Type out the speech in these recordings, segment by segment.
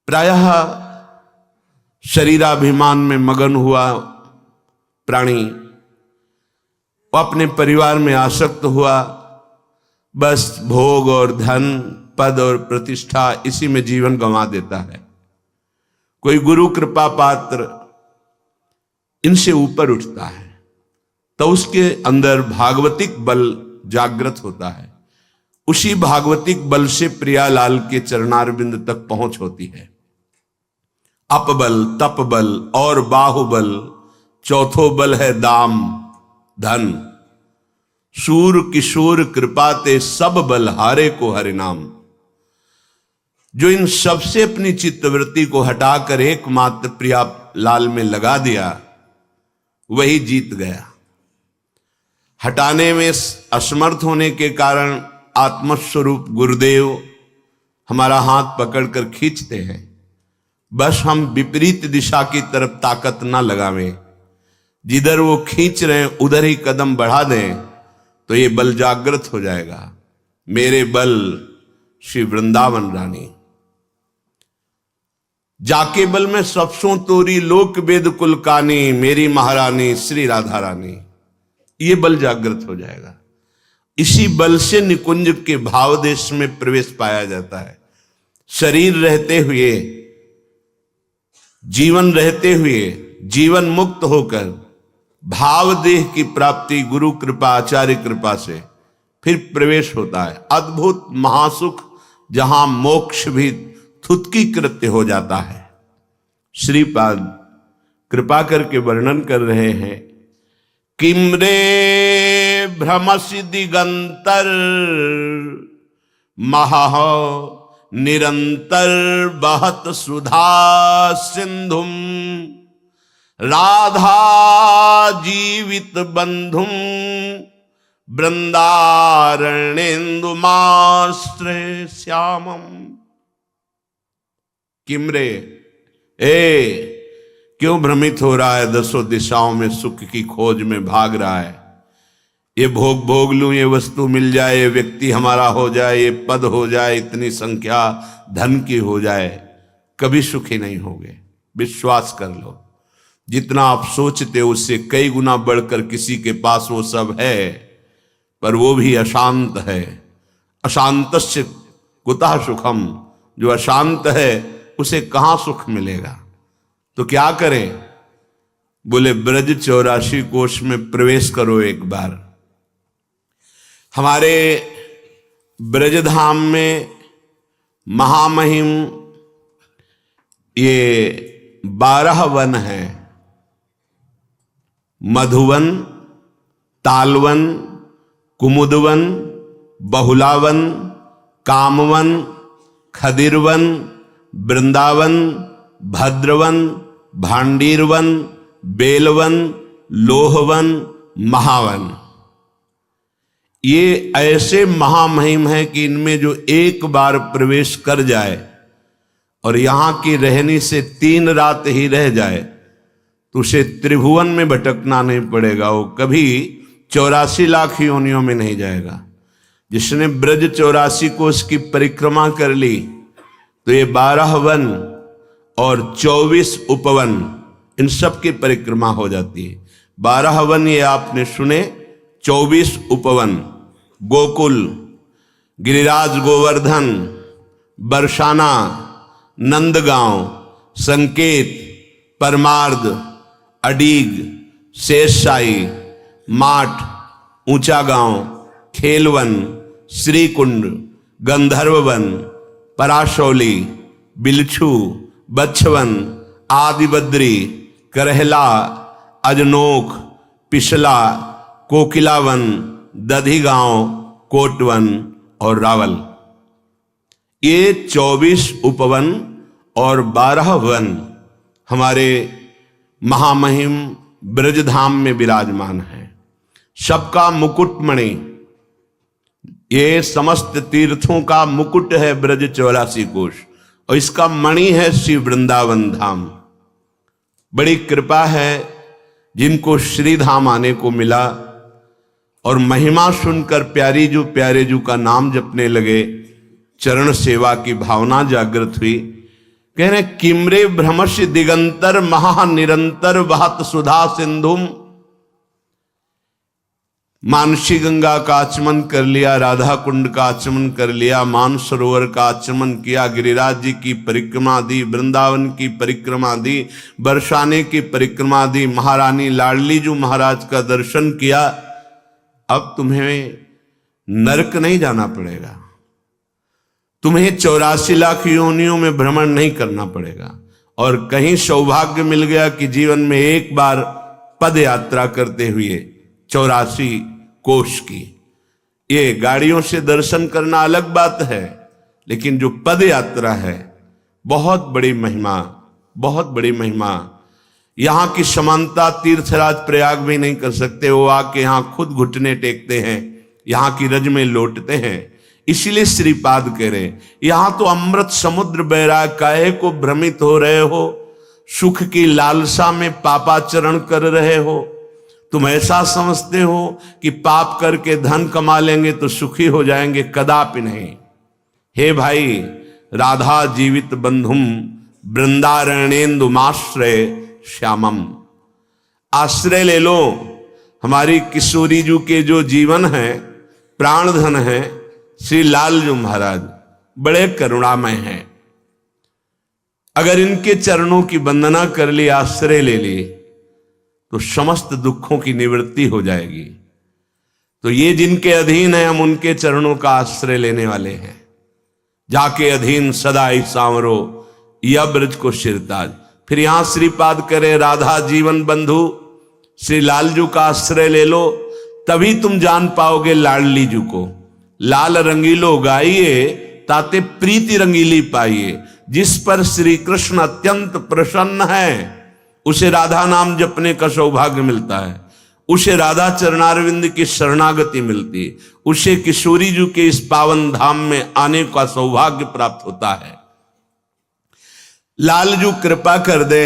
प्रायः शरीराभिमान में मगन हुआ प्राणी वो अपने परिवार में आसक्त हुआ, बस भोग और धन, पद और प्रतिष्ठा, इसी में जीवन गंवा देता है। कोई गुरु कृपा पात्र इनसे ऊपर उठता है तो उसके अंदर भागवतिक बल जागृत होता है। उसी भागवतिक बल से प्रियालाल के चरणारविंद तक पहुंच होती है। अपबल, तपबल और बाहुबल, चौथो बल है दाम धन। सूर किशोर कृपा ते सब बल हारे को हरि नाम। जो इन सबसे अपनी चित्तवृत्ति को हटाकर एकमात्र प्रियालाल में लगा दिया वही जीत गया। हटाने में असमर्थ होने के कारण आत्मस्वरूप गुरुदेव हमारा हाथ पकड़कर खींचते हैं, बस हम विपरीत दिशा की तरफ ताकत ना लगावें। जिधर वो खींच रहे हैं उधर ही कदम बढ़ा दें तो ये बल जागृत हो जाएगा। मेरे बल श्री वृंदावन रानी। जाके बल में सबसों तोरी लोक वेद कुलकानी, मेरी महारानी श्री राधा रानी। ये बल जागृत हो जाएगा। इसी बल से निकुंज के भाव देश में प्रवेश पाया जाता है। शरीर रहते हुए, जीवन रहते हुए, जीवन मुक्त होकर भाव देह की प्राप्ति गुरु कृपा, आचार्य कृपा से फिर प्रवेश होता है। अद्भुत महासुख जहां मोक्ष भी थुतकी कृत्य हो जाता है। श्रीपाद कृपा करके वर्णन कर रहे हैं। किमरे भ्रमसि दिगंतर महा निरंतर बहत सुधा सिंधुम राधा जीवित बंधुम वृंदारण्येन्दुमाश्रय श्यामम। किमरे, क्यों भ्रमित हो रहा है? दसों दिशाओं में सुख की खोज में भाग रहा है। ये भोग लूं, ये वस्तु मिल जाए, ये व्यक्ति हमारा हो जाए, ये पद हो जाए, इतनी संख्या धन की हो जाए, कभी सुखी नहीं होगे। विश्वास कर लो, जितना आप सोचते हो उससे कई गुना बढ़कर किसी के पास वो सब है, पर वो भी अशांत है। अशांतस्य कुतः सुखम। जो अशांत है उसे कहां सुख मिलेगा? तो क्या करें? बोले ब्रज 84 कोश में प्रवेश करो एक बार। हमारे ब्रजधाम में महामहिम ये 12 वन हैं। मधुवन, तालवन, कुमुदवन, बहुलावन, कामवन, खदिरवन, वृंदावन, भद्रवन, भांडीरवन, बेलवन, लोहवन, महावन। ये ऐसे महामहिम है कि इनमें जो एक बार प्रवेश कर जाए और यहां की रहनी से 3 रात ही रह जाए तो उसे त्रिभुवन में भटकना नहीं पड़ेगा। वो कभी 84 लाख योनियों में नहीं जाएगा। जिसने ब्रज 84 कोष की परिक्रमा कर ली तो ये 12 वन और 24 उपवन, इन सब की परिक्रमा हो जाती है। 12 वन ये आपने सुने, 24 उपवन, गोकुल, गिरिराज गोवर्धन, बरसाना, नंदगांव, संकेत, परमार्द, अडीग, शेषशाही, माठ, ऊंचा गांव, खेलवन, श्रीकुंड, गंधर्ववन, पराशौली, बिलछू, बच्छवन, आदिबद्री, करहला, अजनोख, पिछला, कोकिलावन, दधिगांव, कोटवन और रावल। ये 24 उपवन और 12 वन हमारे महामहिम ब्रजधाम में विराजमान है। सबका मुकुटमणि, ये समस्त तीर्थों का मुकुट है ब्रज 84 कोश, और इसका मणि है श्री वृंदावन धाम। बड़ी कृपा है जिनको श्रीधाम आने को मिला और महिमा सुनकर प्यारे जू का नाम जपने लगे, चरण सेवा की भावना जागृत हुई। कह रहे किमरे भ्रमश दिगंतर महानिरंतर वहत सुधा सिंधुम। मानसी गंगा का आचमन कर लिया, राधा कुंड का आचमन कर लिया, मानसरोवर का आचमन किया, गिरिराज जी की परिक्रमा दी, वृंदावन की परिक्रमा दी, बरसाने की परिक्रमा दी, महारानी लाडली जी महाराज का दर्शन किया। अब तुम्हें नरक नहीं जाना पड़ेगा, तुम्हें 84 लाख योनियों में भ्रमण नहीं करना पड़ेगा। और कहीं सौभाग्य मिल गया कि जीवन में एक बार पद यात्रा करते हुए 84 कोष की, ये गाड़ियों से दर्शन करना अलग बात है, लेकिन जो पद यात्रा है बहुत बड़ी महिमा, बहुत बड़ी महिमा। यहां की समानता तीर्थराज प्रयाग भी नहीं कर सकते। वो आके यहां खुद घुटने टेकते हैं, यहां की रज में लौटते हैं। इसीलिए श्रीपाद कह रहे यहां तो अमृत समुद्र बह रहा है, काहे को भ्रमित हो रहे हो, सुख की लालसा में पापाचरण कर रहे हो। तुम ऐसा समझते हो कि पाप करके धन कमा लेंगे तो सुखी हो जाएंगे, कदापि नहीं। हे भाई, राधा जीवित बंधुम वृंदारण्येन्दुमाश्रय श्यामम, आश्रय ले लो हमारी किशोरी जी के जो जीवन है, प्राण धन है। श्री लाल जी महाराज बड़े करुणामय हैं। अगर इनके चरणों की वंदना कर ली, आश्रय ले ली, तो समस्त दुखों की निवृत्ति हो जाएगी। तो ये जिनके अधीन है, हम उनके चरणों का आश्रय लेने वाले हैं। जाके अधीन सदा ही सांवरो या ब्रज को शिरताज। फिर यहां श्रीपाद करे राधा जीवन बंधु श्री लालजू का आश्रय ले लो, तभी तुम जान पाओगे लाडली जू को। लाल रंगीलो गाइए ताते प्रीति रंगीली पाइए। जिस पर श्री कृष्ण अत्यंत प्रसन्न है उसे राधा नाम जपने का सौभाग्य मिलता है, उसे राधा चरणारविंद की शरणागति मिलती, उसे किशोरी जी के इस पावन धाम में आने का सौभाग्य प्राप्त होता है। लालजू कृपा कर दे,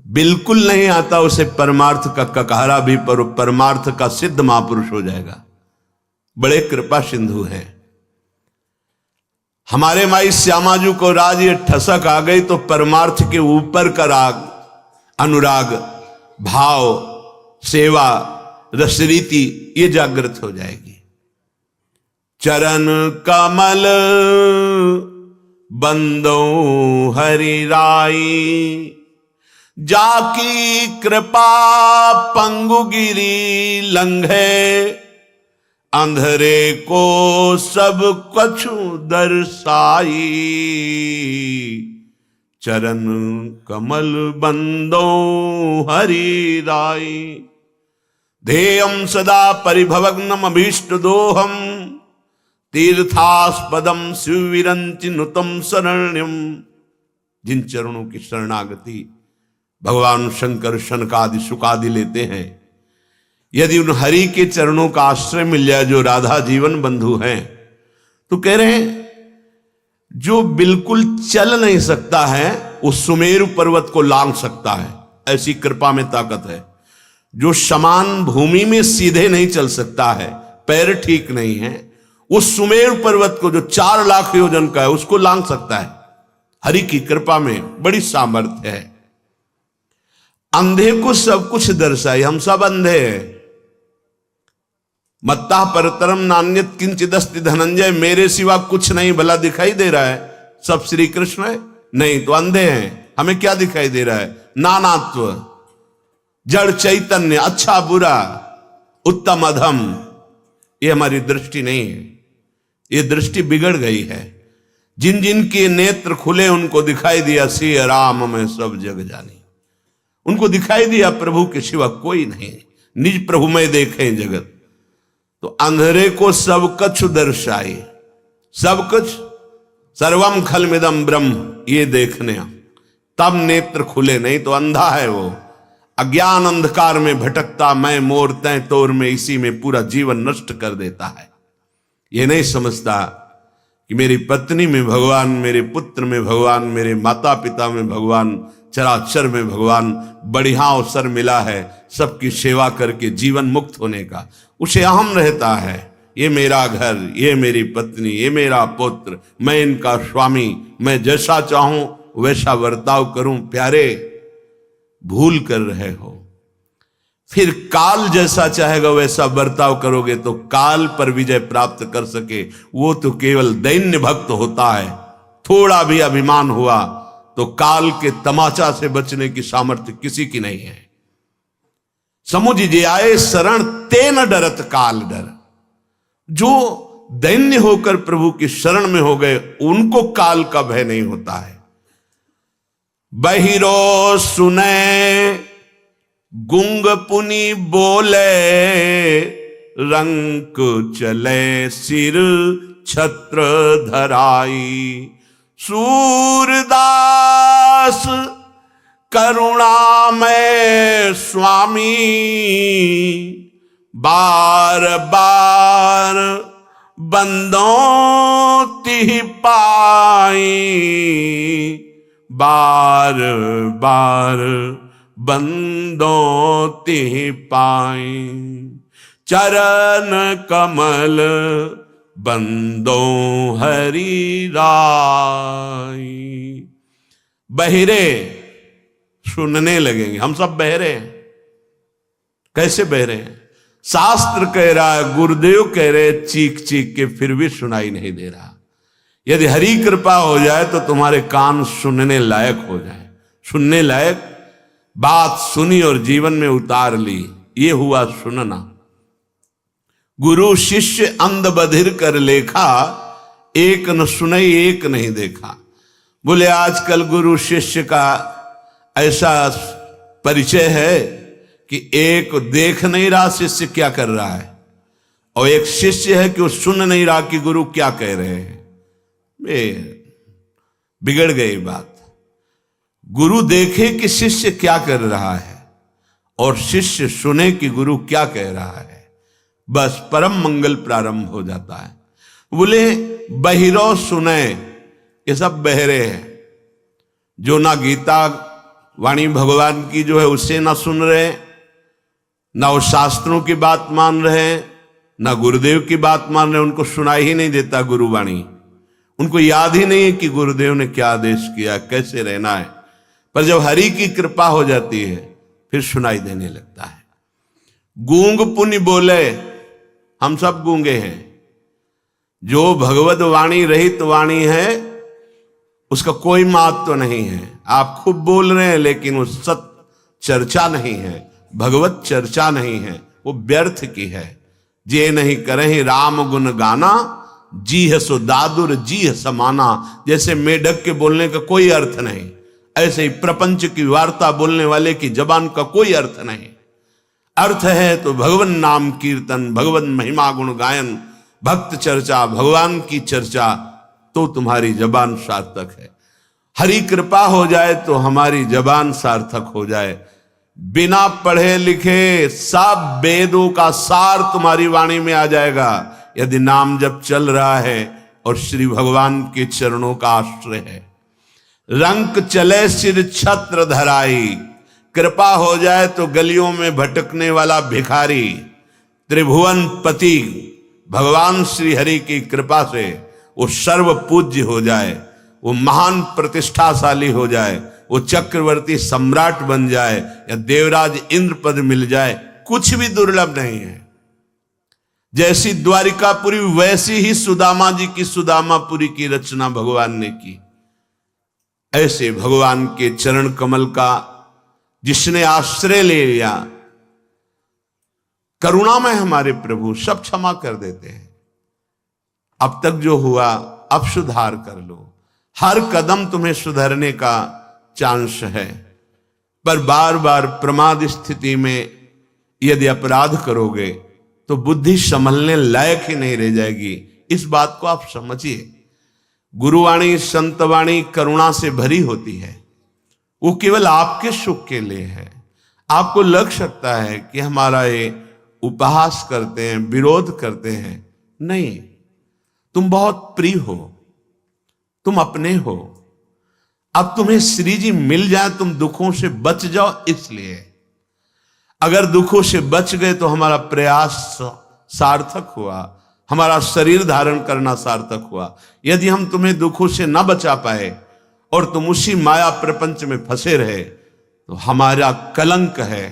बिल्कुल नहीं आता उसे परमार्थ का ककहरा भी, पर परमार्थ का सिद्ध महापुरुष हो जाएगा। बड़े कृपा सिंधु हैं हमारे माई श्यामाजू को। राज ये ठसक आ गई तो परमार्थ के ऊपर का राग, अनुराग, भाव, सेवा, रसरीति ये जागृत हो जाएगी। चरण कमल बंदो हरि राई, जाकी कृपा पंगु गिरी लंघे, अंधरे को सब कछु दर्शाई, चरण कमल बंदो हरि राई। ध्येयम सदा परिभवग्नम अभीष्ट दोहम, तीर्थास्पदम शिवविरंचि नुतम शरण्यम। जिन चरणों की शरणागति भगवान शंकर शनकादि सुकादि लेते हैं, यदि उन हरि के चरणों का आश्रय मिल जाए जो राधा जीवन बंधु हैं, तो कह रहे हैं जो बिल्कुल चल नहीं सकता है वो सुमेरु पर्वत को लांघ सकता है, ऐसी कृपा में ताकत है। जो समान भूमि में सीधे नहीं चल सकता है, पैर ठीक नहीं है, उस सुमेरु पर्वत को जो 4 लाख योजन का है उसको लांघ सकता है। हरि की कृपा में बड़ी सामर्थ्य है। अंधे को सब कुछ दर्शाई, हम सब अंधे हैं। मत्ता परतरम नान्यत किंचिदस्ति धनंजय, मेरे सिवा कुछ नहीं भला दिखाई दे रहा है, सब श्री कृष्ण है? नहीं, तो अंधे हैं। हमें क्या दिखाई दे रहा है? नानात्व, जड़ चैतन्य, अच्छा बुरा, उत्तम अधम, ये हमारी दृष्टि नहीं है। ये दृष्टि बिगड़ गई है। जिन जिन के नेत्र खुले उनको दिखाई दिया सिय राम में सब जग जानी। उनको दिखाई दिया प्रभु के सिवा कोई नहीं, निज प्रभु में देखें जगत। तो अंधेरे को सब कुछ दर्शाए, सब कुछ, सर्वम खलमिदम ब्रह्म, ये देखने तब नेत्र खुले, नहीं तो अंधा है वो। अज्ञान अंधकार में भटकता मैं मोर तय तोर में, इसी में पूरा जीवन नष्ट कर देता है। ये नहीं समझता कि मेरी पत्नी में भगवान, मेरे पुत्र में भगवान, मेरे माता पिता में भगवान, चराचर में भगवान, बढ़िया अवसर मिला है सबकी सेवा करके जीवन मुक्त होने का, उसे अहम रहता है। ये मेरा घर, ये मेरी पत्नी, ये मेरा पुत्र, मैं इनका स्वामी, मैं जैसा चाहूं वैसा बर्ताव करूं। प्यारे, भूल कर रहे हो। फिर काल जैसा चाहेगा वैसा बर्ताव करोगे तो काल पर विजय प्राप्त कर सके, वो तो केवल दैन्य भक्त होता है। थोड़ा भी अभिमान हुआ तो काल के तमाचा से बचने की सामर्थ्य किसी की नहीं है। समुझ जे आए शरण ते न डरत काल डर। जो दैन्य होकर प्रभु की शरण में हो गए उनको काल का भय नहीं होता है। बहिरो सुने गुंग पुनि बोले, रंक चले सिर छत्र धराई। सूरदास करुणामय स्वामी, बार बार बंदों तिह पाई। बार बार बंदों तिह पाई। चरण कमल बंदों हरि राई। बहिरे सुनने लगेंगे। हम सब बहरे हैं। कैसे बहरे हैं? शास्त्र कह रहा है, गुरुदेव कह रहे, चीख चीख के फिर भी सुनाई नहीं दे रहा। यदि हरि कृपा हो जाए तो तुम्हारे कान सुनने लायक हो जाए। सुनने लायक बात सुनी और जीवन में उतार ली, ये हुआ सुनना। गुरु शिष्य अंध बधिर कर लेखा, एक न सुनई एक नहीं देखा। बोले आजकल गुरु शिष्य का ऐसा परिचय है कि एक देख नहीं रहा शिष्य क्या कर रहा है, और एक शिष्य है कि वो सुन नहीं रहा कि गुरु क्या कह रहे हैं। बिगड़ गई बात। गुरु देखे कि शिष्य क्या कर रहा है और शिष्य सुने कि गुरु क्या कह रहा है, बस परम मंगल प्रारंभ हो जाता है। बोले बहिरो सुने, ये सब बहरे हैं जो ना गीता वाणी भगवान की जो है उससे ना सुन रहे, ना वो शास्त्रों की बात मान रहे, ना गुरुदेव की बात मान रहे। उनको सुनाई ही नहीं देता गुरुवाणी। उनको याद ही नहीं है कि गुरुदेव ने क्या आदेश किया, कैसे रहना है। पर जब हरि की कृपा हो जाती है फिर सुनाई देने लगता है। गूंग पुनि बोले, हम सब गूंगे हैं। जो भगवत वाणी रहित वाणी है उसका कोई महत्व नहीं है। आप खूब बोल रहे हैं लेकिन वो सत चर्चा नहीं है, भगवत चर्चा नहीं है, वो व्यर्थ की है। जे नहीं करें राम गुण गाना, जी है सो दादुर जी है समाना। जैसे मेढक के बोलने का कोई अर्थ नहीं, ऐसे ही प्रपंच की वार्ता बोलने वाले की जबान का कोई अर्थ नहीं। अर्थ है तो भगवान नाम कीर्तन, भगवान महिमा गुण गायन, भक्त चर्चा, भगवान की चर्चा, तो तुम्हारी जबान सार्थक है। हरि कृपा हो जाए तो हमारी जबान सार्थक हो जाए। बिना पढ़े लिखे सब वेदों का सार तुम्हारी वाणी में आ जाएगा यदि नाम जब चल रहा है और श्री भगवान के चरणों का आश्रय है। रंक चले सिर छत्र धराई, कृपा हो जाए तो गलियों में भटकने वाला भिखारी त्रिभुवन पति भगवान श्री हरि की कृपा से वो सर्व पूज्य हो जाए, वो महान प्रतिष्ठाशाली हो जाए, वो चक्रवर्ती सम्राट बन जाए या देवराज इंद्र पद मिल जाए, कुछ भी दुर्लभ नहीं है। जैसी द्वारिकापुरी वैसी ही सुदामा जी की सुदामापुरी की रचना भगवान ने की। ऐसे भगवान के चरण कमल का जिसने आश्रय ले लिया, करुणामय हमारे प्रभु सब क्षमा कर देते हैं। अब तक जो हुआ अब सुधार कर लो। हर कदम तुम्हें सुधरने का चांस है, पर बार बार प्रमाद स्थिति में यदि अपराध करोगे तो बुद्धि संभलने लायक ही नहीं रह जाएगी। इस बात को आप समझिए। गुरुवाणी संतवाणी करुणा से भरी होती है, वो केवल आपके सुख के लिए है। आपको लग सकता है कि हमारा ये उपहास करते हैं, विरोध करते हैं। नहीं, तुम बहुत प्रिय हो, तुम अपने हो। अब तुम्हें श्री जी मिल जाए, तुम दुखों से बच जाओ। इसलिए अगर दुखों से बच गए तो हमारा प्रयास सार्थक हुआ। हमारा शरीर धारण करना सार्थक हुआ। यदि हम तुम्हें दुखों से न बचा पाए और तुम उसी माया प्रपंच में फंसे रहे तो हमारा कलंक है,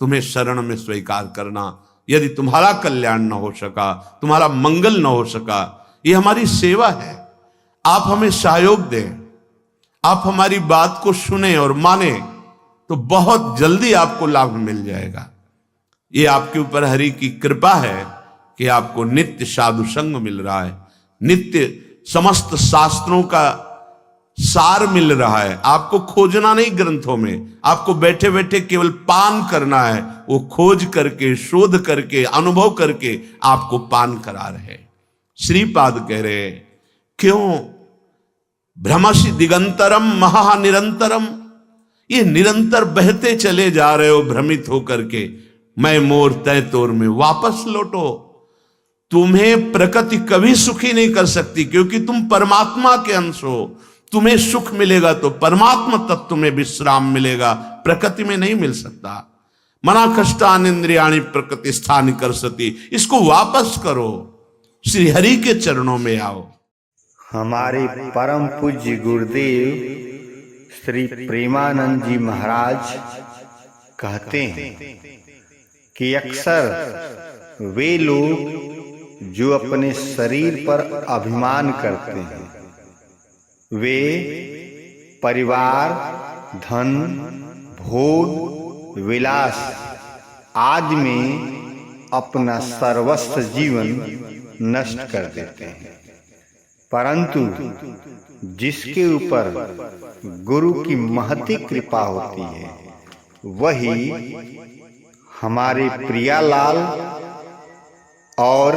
तुम्हें शरण में स्वीकार करना। यदि तुम्हारा कल्याण न हो सका, तुम्हारा मंगल न हो सका, ये हमारी सेवा है। आप हमें सहयोग दें, आप हमारी बात को सुने और माने तो बहुत जल्दी आपको लाभ मिल जाएगा। ये आपके ऊपर हरि की कृपा है कि आपको नित्य साधु संग मिल रहा है, नित्य समस्त शास्त्रों का सार मिल रहा है। आपको खोजना नहीं ग्रंथों में, आपको बैठे बैठे केवल पान करना है। वो खोज करके, शोध करके, अनुभव करके आपको पान करा रहे। श्रीपाद कह रहे, क्यों भ्रमसि दिगंतरम महानिरंतरम, ये निरंतर बहते चले जा रहे हो भ्रमित होकर के। मैं मोर तय तोर में, वापस लौटो। तुम्हें प्रकृति कभी सुखी नहीं कर सकती क्योंकि तुम परमात्मा के अंश हो। तुम्हें सुख मिलेगा तो परमात्मा तत्व में विश्राम मिलेगा, प्रकृति में नहीं मिल सकता। मना कष्टान इंद्रियाणि प्रकृति स्थान कर सती, इसको वापस करो, श्री हरि के चरणों में आओ। हमारे परम पूज्य गुरुदेव श्री प्रेमानंद जी महाराज कहते हैं कि अक्सर वे लोग जो अपने शरीर पर अभिमान करते हैं, वे परिवार, धन, भोग, विलास आदि में अपना सर्वस्व जीवन नष्ट कर देते हैं। परंतु जिसके ऊपर गुरु की महती कृपा होती है, वही हमारे प्रियालाल और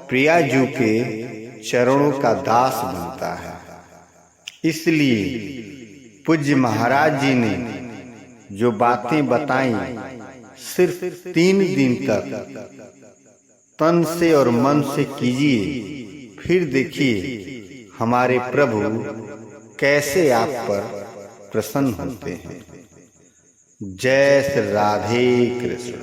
प्रियाजू के चरणों का दास बनता है। इसलिए पूज्य महाराज जी ने जो बातें बताई, सिर्फ 3 दिन तक तन से और मन से कीजिए, फिर देखिए हमारे प्रभु कैसे आप पर प्रसन्न होते हैं। जय श्री राधे कृष्ण।